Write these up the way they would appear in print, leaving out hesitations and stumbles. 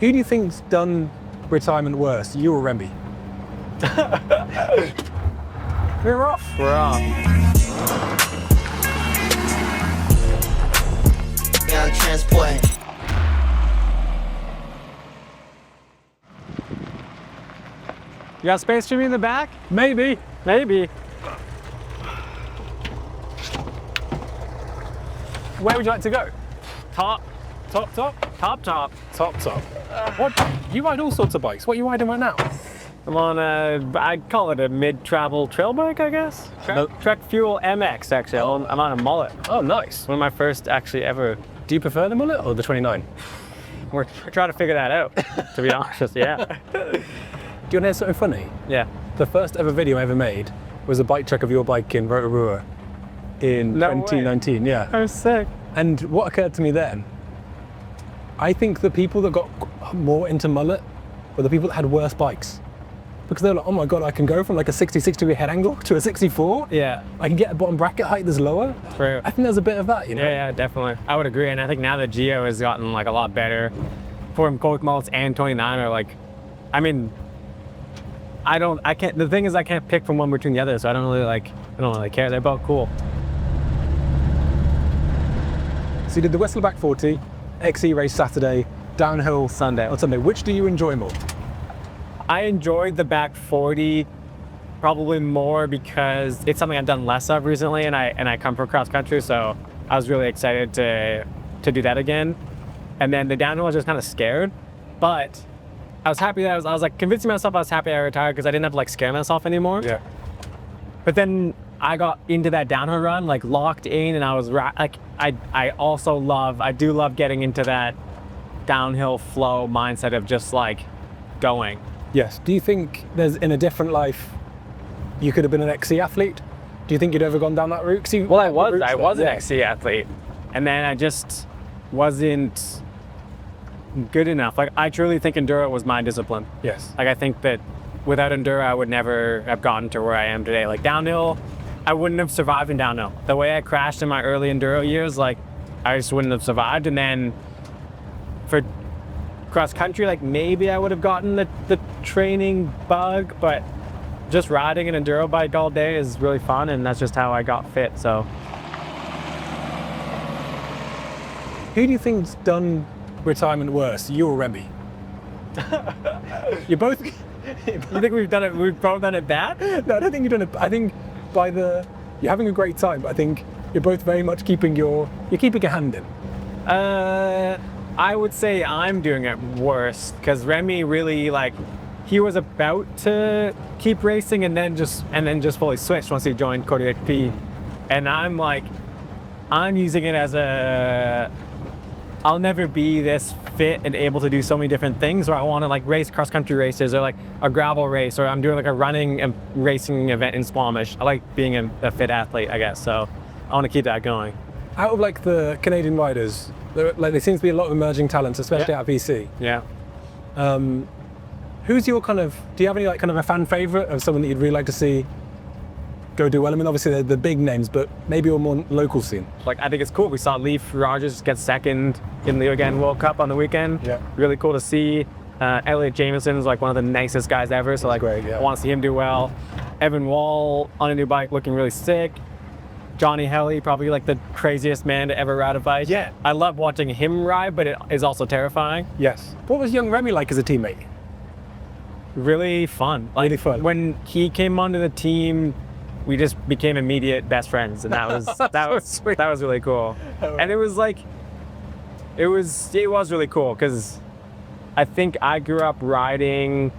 Who do you think's done retirement worse, you or Remy? We're off. Young transport. You got space for me in the back? Maybe. Where would you like to go? Top. What? You ride all sorts of bikes. What are you riding right now? I'm on I'd call it a mid-travel trail bike, I guess. Trek Fuel MX, actually. I'm on a mullet. Oh, nice. One of my first actually ever. Do you prefer the mullet or the 29? We're trying to figure that out, to be honest, yeah. Do you want to hear something funny? Yeah. The first ever video I ever made was a bike check of your bike in Rotorua in No 2019. way. Yeah. I was sick. And what occurred to me then, I think the people that got more into mullet were the people that had worse bikes. Because they're like, oh my God, I can go from like a 66 degree head angle to a 64. Yeah. I can get a bottom bracket height that's lower. True. I think there's a bit of that, you know? Yeah, definitely. I would agree, and I think now the Geo has gotten like a lot better. For both mullets and 29 are like, I mean, the thing is I can't pick from one between the other, so I don't really care. They're both cool. So you did the Whistler Back 40, XE race Saturday, downhill Sunday. on Sunday. Which do you enjoy more? I enjoyed the back 40 probably more because it's something I've done less of recently, and I come from cross country, so I was really excited to do that again. And then the downhill I was just kind of scared, but I was happy that I was like convincing myself I was happy I retired because I didn't have to like scare myself anymore. Yeah. But then I got into that downhill run, like locked in, and I was like, I do love getting into that downhill flow mindset of just like going. Yes. Do you think there's, in a different life, you could have been an XC athlete? Do you think you'd ever gone down that route? Well, I was an XC athlete, and then I just wasn't good enough. Like, I truly think enduro was my discipline. Yes. Like, I think that without enduro, I would never have gotten to where I am today. Like, downhill, I wouldn't have survived in downhill. The way I crashed in my early enduro years, like, I just wouldn't have survived. And then for cross country, like, maybe I would have gotten the training bug, but just riding an enduro bike all day is really fun, and that's just how I got fit, so. Who do you think's done retirement worse, you or Remy? You both. You think we've both done it bad? No, I don't think you've done it. I think you're having a great time, but I think you're both very much keeping your hand in. I would say I'm doing it worse because Remy really he was about to keep racing and then just fully switched once he joined QuarterHP, and I'm using it as I'll never be this fit and able to do so many different things, or I want to race cross country races or like a gravel race, or I'm doing a running and racing event in Squamish. I like being a fit athlete, I guess, so I want to keep that going. Out of the Canadian riders, there seems to be a lot of emerging talents, especially at PC. Yeah. Who's your do you have any a fan favorite of someone that you'd really like to see go do well? I mean, obviously they're the big names, but maybe your more local scene. I think it's cool. We saw Leif Rogers get second in the again World Cup on the weekend. Yeah. Really cool to see. Elliot Jameson is one of the nicest guys ever, so great, yeah. I want to see him do well. Evan Wall on a new bike looking really sick. Johnny Helly, probably the craziest man to ever ride a bike. Yeah. I love watching him ride, but it is also terrifying. Yes. What was young Remy like as a teammate? Really fun. Really fun. When he came onto the team, we just became immediate best friends, and that was sweet. That was really cool. And it was it was really cool because I think I grew up riding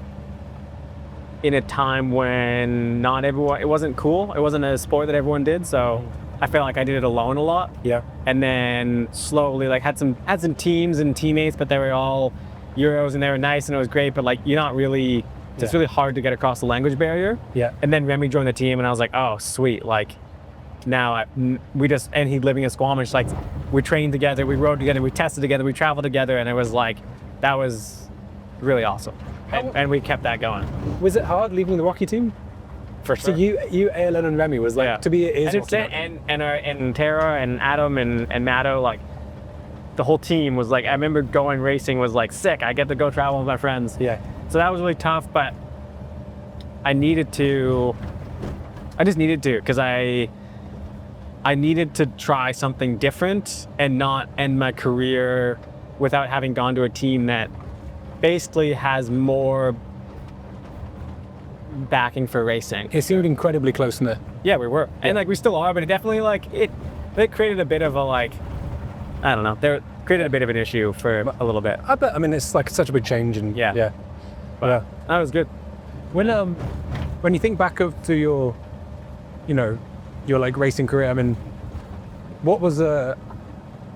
in a time when it wasn't cool. It wasn't a sport that everyone did, so I felt like I did it alone a lot. Yeah. And then slowly had some teams and teammates, but they were all Euros and they were nice and it was great, but you're not really. It's really hard to get across the language barrier. Yeah. And then Remy joined the team, and I was like, oh, sweet. Now and he living in Squamish, we trained together, we rode together, we tested together, we traveled together, and it was that was really awesome. And we kept that going. Was it hard leaving the Rocky team? For sure. So you, ALN and Remy was to be and Tara and Adam and Matto, the whole team was like, I remember going racing was like sick. I get to go travel with my friends. Yeah. So that was really tough, but I just needed to, because I needed to try something different and not end my career without having gone to a team that basically has more backing for racing. It seemed incredibly close knit. Yeah, we were. And like we still are, but it definitely like it created a bit of a like, I don't know, there created a bit of an issue for a little bit. I bet. I mean, it's like such a big change, and Yeah. But That was good. when you think back to your, your like racing career, I mean, what was a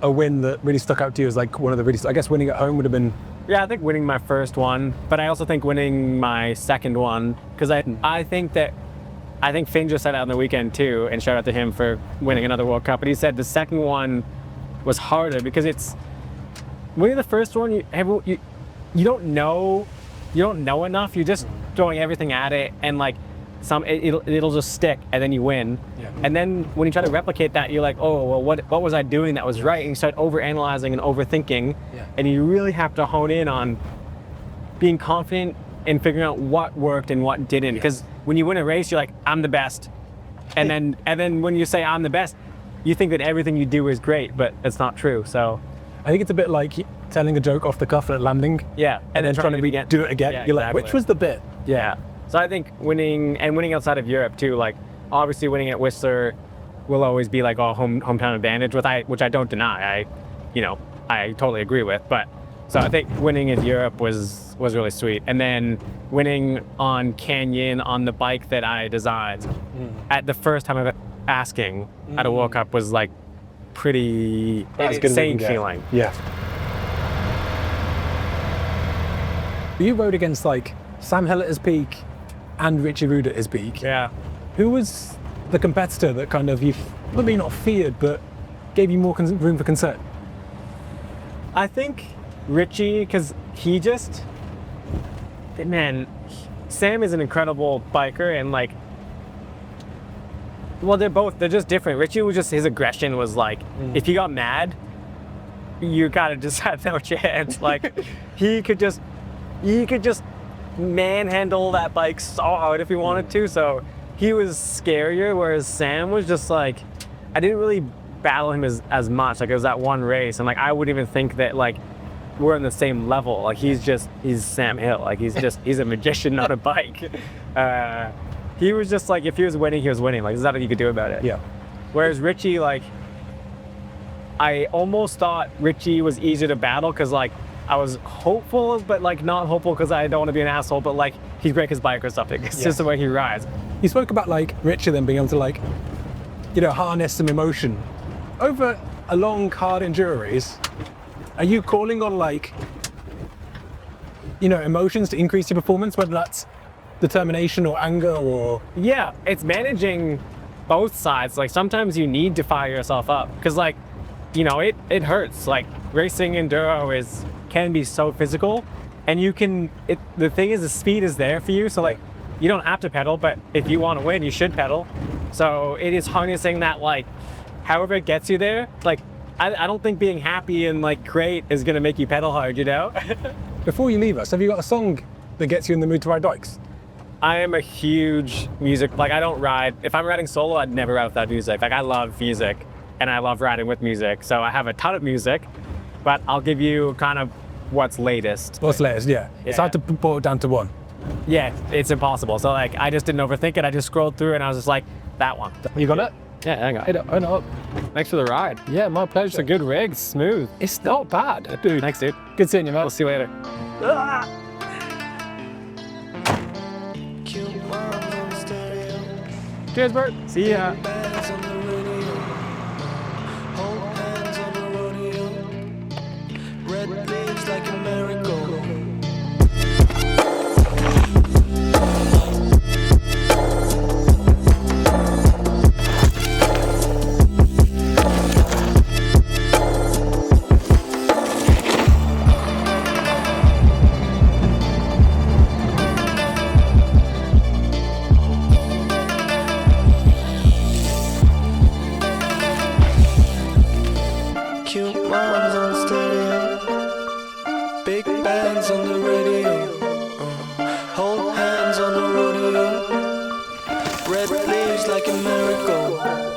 win that really stuck out to you as like one of the really? I guess winning at home would have been. Yeah, I think winning my first one, but I also think winning my second one, because I think Finn just said that on the weekend too, and shout out to him for winning another World Cup. But he said the second one was harder because it's winning the first one. You don't know enough. You're just throwing everything at it, and like it'll just stick, and then you win. Yeah. And then when you try to replicate that, you're like, oh well, what was I doing that was right? And you start overanalyzing and overthinking, and you really have to hone in on being confident and figuring out what worked and what didn't. Because when you win a race, you're like, I'm the best, and then when you say I'm the best, you think that everything you do is great, but it's not true. So I think it's a bit like telling a joke off the cuff at landing. yeah, And then trying to do it again. Yeah, You're like, exactly. which was the bit? Yeah. So I think winning outside of Europe too, like obviously winning at Whistler will always be like a hometown advantage, which I don't deny. I totally agree with. But so I think winning in Europe was really sweet. And then winning on Canyon on the bike that I designed at the first time of asking at a World Cup was like pretty insane feeling. Yeah. You rode against like Sam Hill at his peak and Richie Rude at his peak. Yeah. Who was the competitor that kind of you, maybe not feared, but gave you more room for concern? I think Richie, because Sam is an incredible biker, and like, well, they're just different. Richie was just, his aggression was like, if he got mad, you gotta just have no chance. Like, he could just manhandle that bike so hard if he wanted to. So he was scarier, whereas Sam was just like, I didn't really battle him as much. Like, it was that one race, and like I wouldn't even think that like we're on the same level. Like, he's Sam Hill. Like, he's a magician, not a bike. He was just like, if he was winning, he was winning. Like, there's nothing you could do about it. Yeah. Whereas Richie, like, I almost thought Richie was easier to battle because like I was hopeful, but like not hopeful because I don't want to be an asshole, but like he'd break his bike or something. It's just the way he rides. You spoke about like Richie then being able to like, harness some emotion. Over a long, hard enduro race, are you calling on like, emotions to increase your performance, whether that's determination or anger or... Yeah, it's managing both sides. Like, sometimes you need to fire yourself up because like, it hurts. Like, racing enduro can be so physical, and the thing is, the speed is there for you, so like you don't have to pedal, but if you want to win, you should pedal. So it is harnessing that, like, however it gets you there. Like, I don't think being happy and like great is gonna make you pedal hard, Before you leave us, have you got a song that gets you in the mood to ride bikes? I am a huge music, like, I don't ride, if I'm riding solo, I'd never ride without music. Like, I love music and I love riding with music, so I have a ton of music, but I'll give you kind of what's latest. What's latest, yeah. It's hard to boil it down to one. Yeah, it's impossible. So like, I just didn't overthink it. I just scrolled through and I was just like, that one. You got it? Yeah, hang on. I know. Thanks for the ride. Yeah, my pleasure. It's a good rig, smooth. It's not bad, dude. Thanks, dude. Good seeing you, man. We'll see you later. Cheers, Bert. See ya. Red leaves like a miracle. Cute moms on stage. Red leaves like a miracle.